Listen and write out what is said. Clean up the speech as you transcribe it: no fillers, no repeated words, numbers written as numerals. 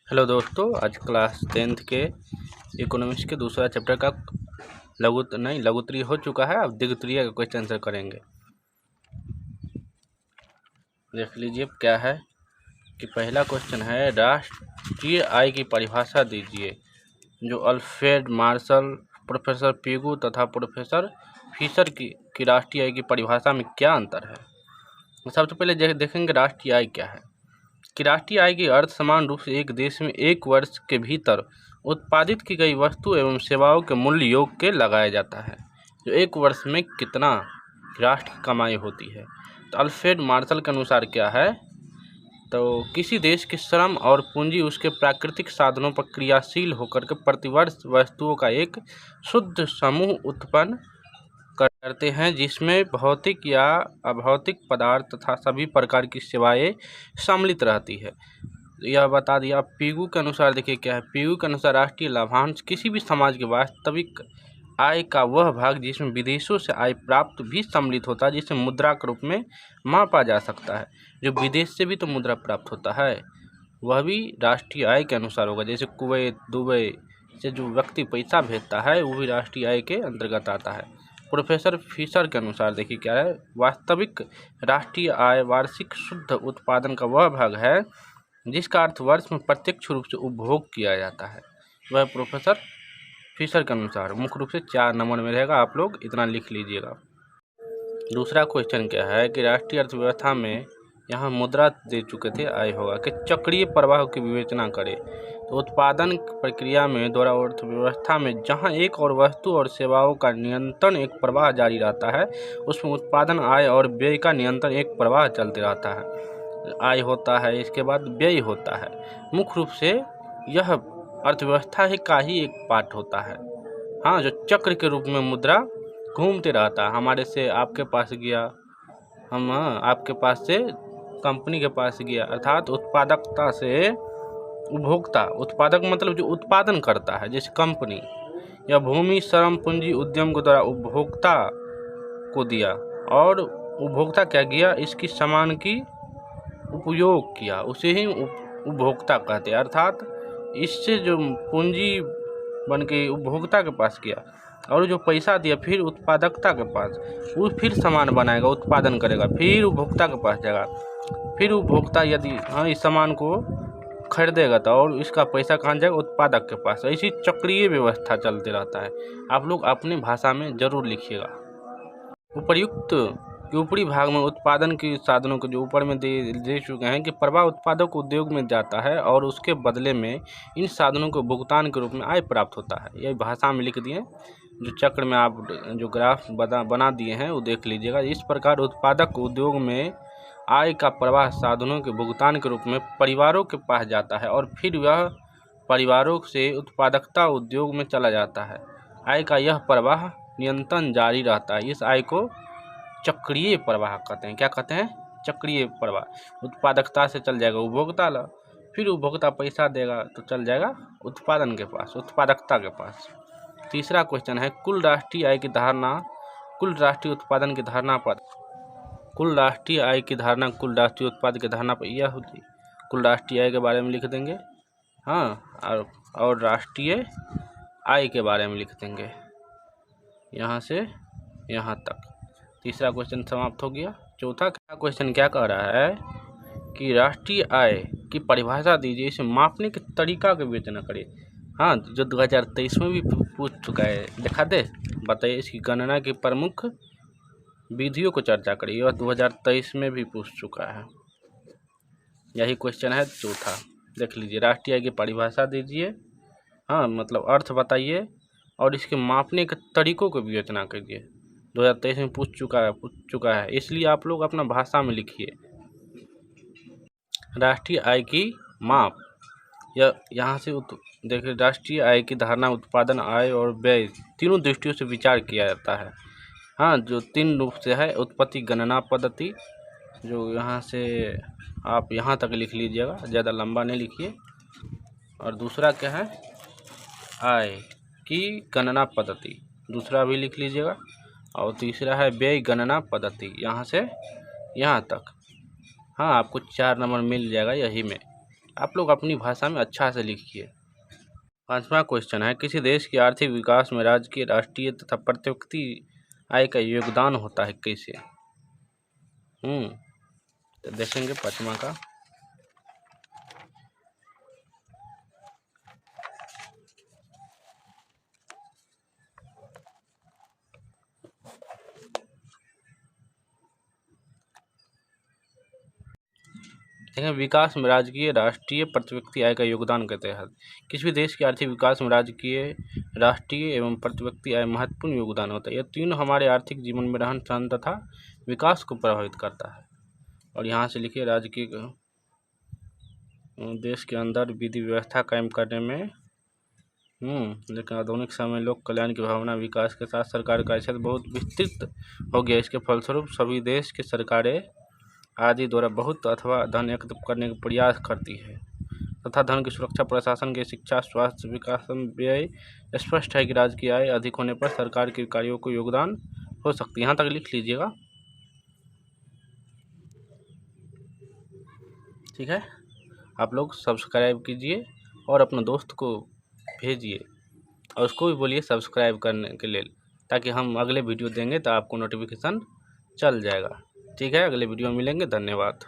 Hello दोस्तों, आज class 10th के इकोनॉमिक्स के दूसरा चैप्टर का लघुत्तरीय हो चुका है। अब दीर्घत्रीय का क्वेश्चन आंसर करेंगे। देख लीजिए क्या है कि पहला क्वेश्चन है, राष्ट्रीय आय की परिभाषा दीजिए। जो अल्फ्रेड मार्शल, प्रोफेसर पिगू तथा प्रोफेसर फिशर की राष्ट्रीय आय की परिभाषा में क्या अंतर है। सबसे पहले देखेंगे राष्ट्रीय आय क्या है। कि राष्ट्रीय आय की अर्थ समान रूप से एक देश में एक वर्ष के भीतर उत्पादित की गई वस्तु एवं सेवाओं के मूल्य योग के लगाया जाता है। जो एक वर्ष में कितना राष्ट्र की कमाई होती है। तो अल्फ्रेड मार्शल के अनुसार क्या है, तो किसी देश के श्रम और पूंजी उसके प्राकृतिक साधनों पर क्रियाशील होकर के प्रतिवर्ष वस्तुओं का एक शुद्ध समूह उत्पन्न करते हैं, जिसमें भौतिक या अभौतिक पदार्थ तथा सभी प्रकार की सेवाएं सम्मिलित रहती है। यह बता दिया। पिगू के अनुसार देखिए क्या है। पिगू के अनुसार राष्ट्रीय लाभांश किसी भी समाज के वास्तविक आय का वह भाग जिसमें विदेशों से आय प्राप्त भी सम्मिलित होता है, जिसे मुद्रा के रूप में मापा जा सकता है। जो विदेश से भी तो मुद्रा प्राप्त होता है, वह भी राष्ट्रीय आय के अनुसार होगा। जैसे कुवैत, दुबई से जो व्यक्ति पैसा भेजता है, वो भी राष्ट्रीय आय के अंतर्गत आता है। प्रोफेसर फिशर के अनुसार देखिए क्या है, वास्तविक राष्ट्रीय आय वार्षिक शुद्ध उत्पादन का वह भाग है जिसका अर्थ वर्ष में प्रत्यक्ष रूप से उपभोग किया जाता है। वह प्रोफेसर फिशर के अनुसार मुख्य रूप से 4 नंबर में रहेगा। आप लोग इतना लिख लीजिएगा। दूसरा क्वेश्चन क्या है कि राष्ट्रीय अर्थव्यवस्था में, यहाँ मुद्रा दे चुके थे, आय होगा कि चक्रीय प्रवाह की विवेचना करें। तो उत्पादन प्रक्रिया में द्वारा अर्थव्यवस्था में जहां एक और वस्तु और सेवाओं का नियंत्रण एक प्रवाह जारी रहता है, उसमें उत्पादन, आय और व्यय का नियंत्रण एक प्रवाह चलते रहता है। आय होता है, इसके बाद व्यय होता है। मुख्य रूप से यह अर्थव्यवस्था का ही एक पार्ट होता है। हाँ, जो चक्र के रूप में मुद्रा घूमते रहता है। हमारे से आपके पास गया, हम आपके पास से कंपनी के पास गया, अर्थात उत्पादकता से उपभोक्ता। उत्पादक मतलब जो उत्पादन करता है, जैसे कंपनी या भूमि, श्रम, पूंजी, उद्यम के द्वारा उपभोक्ता को दिया और उपभोक्ता क्या किया, इसकी सामान की उपयोग किया, उसे ही उपभोक्ता कहते हैं। अर्थात इससे जो पूंजी बन के उपभोक्ता के पास गया और जो पैसा दिया फिर उत्पादकता के पास, वो फिर सामान बनाएगा, उत्पादन करेगा, फिर उपभोक्ता के पास जाएगा, फिर उपभोक्ता यदि इस सामान को खरीदेगा तो और इसका पैसा कहाँ जाएगा, उत्पादक के पास। ऐसी चक्रीय व्यवस्था चलते रहता है। आप लोग अपनी भाषा में जरूर लिखिएगा। उपर्युक्त के ऊपरी भाग में उत्पादन के साधनों को जो ऊपर में दे चुके हैं कि प्रवाह उत्पादक उद्योग में जाता है और उसके बदले में इन साधनों को भुगतान के रूप में आय प्राप्त होता है। यही भाषा में लिख दिए। जो चक्र में आप जो ग्राफ बना दिए हैं वो देख लीजिएगा। इस प्रकार उत्पादक उद्योग में आय का प्रवाह साधनों के भुगतान के रूप में परिवारों के पास जाता है और फिर वह परिवारों से उत्पादकता उद्योग में चला जाता है। आय का यह प्रवाह निरंतर जारी रहता है। इस आय को चक्रीय प्रवाह कहते हैं। क्या कहते हैं? चक्रीय प्रवाह। उत्पादकता से चल जाएगा उपभोक्ता ला, फिर उपभोक्ता पैसा देगा तो चल जाएगा उत्पादन के पास, उत्पादकता के पास। तीसरा क्वेश्चन है, कुल राष्ट्रीय आय की धारणा कुल राष्ट्रीय उत्पादन की धारणा पर कुल राष्ट्रीय आय की धारणा कुल राष्ट्रीय उत्पाद की धारणा पर यह होती। कुल राष्ट्रीय आय के बारे में लिख देंगे, हाँ, और राष्ट्रीय आय के बारे में लिख देंगे, यहाँ से यहाँ तक। तीसरा क्वेश्चन समाप्त हो गया। चौथा क्वेश्चन क्या कह रहा है कि राष्ट्रीय आय की परिभाषा दीजिए, इसे मापने के तरीका का विवेचना करें। हाँ, जो 2023 में भी पूछ चुका है, दिखा दे, बताइए इसकी गणना की प्रमुख विधियों को चर्चा करिए। और 2023 में भी पूछ चुका है। यही क्वेश्चन है चौथा। देख लीजिए, राष्ट्रीय आय की परिभाषा दीजिए, हाँ मतलब अर्थ बताइए और इसके मापने के तरीकों को विवेचना करिए। 2023 में पूछ चुका है, इसलिए आप लोग अपना भाषा में लिखिए। राष्ट्रीय आय की माप, यहाँ से देखिए, राष्ट्रीय आय की धारणा उत्पादन, आय और व्यय तीनों दृष्टियों से विचार किया जाता है। हाँ, जो 3 रूप से है, उत्पत्ति, गणना पद्धति, जो यहाँ से आप यहाँ तक लिख लीजिएगा, ज़्यादा लंबा नहीं लिखिए। और दूसरा क्या है, आय की गणना पद्धति, दूसरा भी लिख लीजिएगा। और तीसरा है व्यय गणना पद्धति, यहाँ से यहाँ तक। हाँ, आपको 4 नंबर मिल जाएगा यही में। आप लोग अपनी भाषा में अच्छा से लिखिए। 5वां क्वेश्चन है, किसी देश की आर्थिक विकास में राज्य की राष्ट्रीय तथा प्रति व्यक्ति आय का योगदान होता है कैसे? तो देखेंगे 5वां का। देखें, विकास में राज्य की राष्ट्रीय प्रति व्यक्ति आय का योगदान के तहत किसी भी देश के आर्थिक विकास में राज्य की राष्ट्रीय एवं प्रति व्यक्ति आय महत्वपूर्ण योगदान होता है। यह तीनों हमारे आर्थिक जीवन में रहन सहन तथा विकास को प्रभावित करता है। और यहाँ से लिखिए, राज्य की देश के अंदर विधि व्यवस्था कायम करने में लेकिन आधुनिक समय लोक कल्याण की भावना विकास के साथ सरकार का क्षेत्र बहुत विस्तृत हो गया। इसके फलस्वरूप सभी देश की सरकारें आदि द्वारा बहुत अथवा धन एकत्र करने का प्रयास करती है तथा धन की सुरक्षा, प्रशासन की शिक्षा, स्वास्थ्य, विकास व्यय। स्पष्ट है कि राज्य की आय अधिक होने पर सरकार के कार्यों को योगदान हो सकती है। यहाँ तक लिख लीजिएगा, ठीक है। आप लोग सब्सक्राइब कीजिए और अपने दोस्त को भेजिए और उसको भी बोलिए सब्सक्राइब करने के लिए, ताकि हम अगले वीडियो देंगे तो आपको नोटिफिकेशन चल जाएगा। ठीक है, अगले वीडियो में मिलेंगे। धन्यवाद।